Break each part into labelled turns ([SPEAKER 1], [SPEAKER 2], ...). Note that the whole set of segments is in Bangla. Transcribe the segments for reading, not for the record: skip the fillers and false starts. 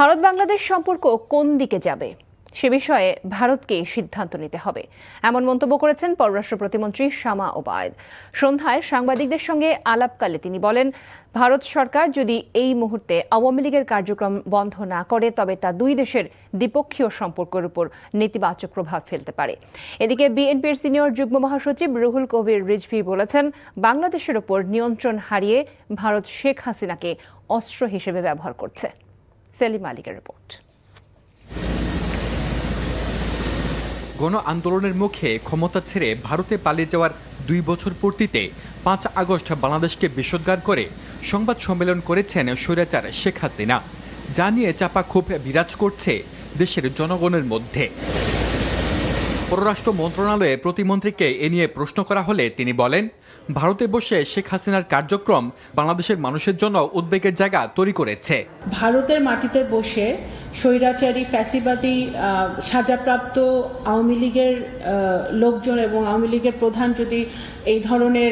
[SPEAKER 1] ভারত বাংলাদেশ সম্পর্ক কোন দিকে যাবে সে বিষয়ে ভারতকে সিদ্ধান্ত নিতে হবে, এমন মন্তব্য করেছেন পররাষ্ট্র প্রতিমন্ত্রী শামা ওবায়দ। সন্ধ্যায় সাংবাদিকদের সঙ্গে আলাপকালে তিনি বলেন, ভারত সরকার যদি এই মুহূর্তে আওয়ামী লীগের কার্যক্রম বন্ধ না করে তবে তা দুই দেশের দ্বিপক্ষীয় সম্পর্কের উপর নেতিবাচক প্রভাব ফেলতে পারে। এদিকে বিএনপির সিনিয়র যুগ্ম মহাসচিব রুহুল কবির রিজভী বলেছেন, বাংলাদেশের ওপর নিয়ন্ত্রণ হারিয়ে ভারত শেখ হাসিনাকে অস্ত্র হিসেবে ব্যবহার করছে। সেলিম মালিকের রিপোর্ট।
[SPEAKER 2] গণ আন্দোলনের মুখে ক্ষমতা ছেড়ে ভারতে পালিয়ে যাওয়ার 2 বছর পূর্তিতে 5 আগস্ট বাংলাদেশকে বিষোদ্গার করে সংবাদ সম্মেলন করেছেন স্বৈরাচার শেখ হাসিনা, যা নিয়ে চাপা ক্ষোভ বিরাজ করছে দেশের জনগণের মধ্যে। পররাষ্ট্র মন্ত্রণালয়ে প্রতিমন্ত্রীকে এ নিয়ে প্রশ্ন করা হলে তিনি বলেন, ভারতে বসে শেখ হাসিনার কার্যক্রম বাংলাদেশের মানুষের জন্য উদ্বেগের জায়গা তৈরি করেছে।
[SPEAKER 3] ভারতের মাটিতে বসে স্বৈরাচারী ফ্যাসিবাদী সাজাপ্রাপ্ত আওয়ামী লীগের লোকজন এবং আওয়ামী লীগের প্রধান যদি এই ধরনের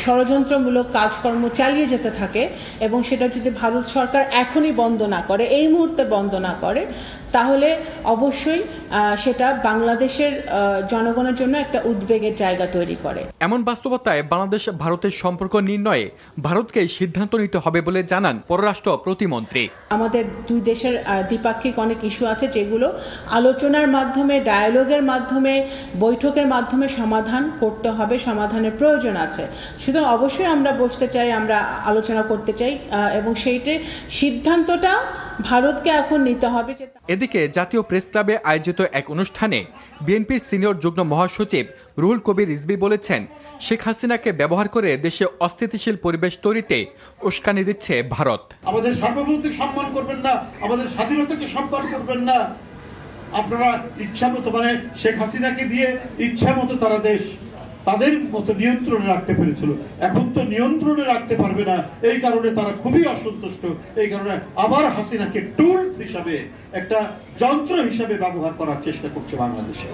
[SPEAKER 3] ষড়যন্ত্রমূলক কাজকর্ম চালিয়ে যেতে থাকে এবং সেটা যদি ভারত সরকার এখনই বন্ধ না করে, এই মুহূর্তে বন্ধ না করে, তাহলে অবশ্যই সেটা বাংলাদেশের জনগণের জন্য একটা উদ্বেগের জায়গা তৈরি করে।
[SPEAKER 2] এমন বাস্তবতায় বাংলাদেশ ভারতের সম্পর্ক নির্ণয়ে ভারতকে সিদ্ধান্ত নিতে হবে বলে জানান পররাষ্ট্র প্রতিমন্ত্রী।
[SPEAKER 3] আমাদের দুই দেশের দ্বিপাক্ষিক অনেক ইস্যু আছে যেগুলো আলোচনার মাধ্যমে, ডায়ালগের মাধ্যমে, বৈঠকের মাধ্যমে সমাধান করতে হবে, সমাধানের প্রয়োজন আছে। সুতরাং অবশ্যই আমরা বসতে চাই, আমরা আলোচনা করতে চাই এবং সেইটির সিদ্ধান্তটা ভারতকে এখন নিতে হবে।
[SPEAKER 2] এদিকে জাতীয় প্রেস ক্লাবে আয়োজিত এক অনুষ্ঠানে বিএনপির সিনিয়র যুগ্ম মহাসচিব রুহুল কবির রিজভী বলেছেন, শেখ হাসিনাকে ব্যবহার করে দেশে অস্থিতিশীল পরিবেশ তৈরিতে উস্কানি দিচ্ছে ভারত।
[SPEAKER 4] আমাদের সার্বভৌমত্বকে সম্মান করবেন না, আমাদের স্বাধীনতাকে সম্মান করবেন না। আপনারা ইচ্ছামতো শেখ হাসিনাকে দিয়ে ইচ্ছামতো তারা দেশ তাদের মতো নিয়ন্ত্রণে রাখতে পেরেছিল, এখন তো নিয়ন্ত্রণে রাখতে পারবে না। এই কারণে তারা খুবই অসন্তুষ্ট। এই কারণে আবার হাসিনাকে টুলস হিসাবে, একটা যন্ত্র হিসাবে ব্যবহার করার চেষ্টা করছে বাংলাদেশে।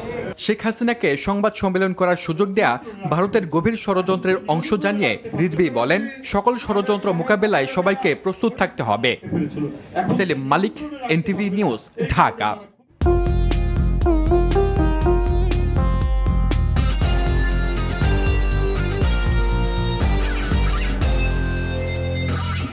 [SPEAKER 2] শেখ হাসিনাকে সংবাদ সম্মেলন করার সুযোগ দেয়া ভারতের গভীর ষড়যন্ত্রের অংশ জানিয়ে রিজভী বলেন, সকল ষড়যন্ত্র মোকাবেলায় সবাইকে প্রস্তুত থাকতে হবে। সেলিম মালিক, এনটিভি নিউজ, ঢাকা।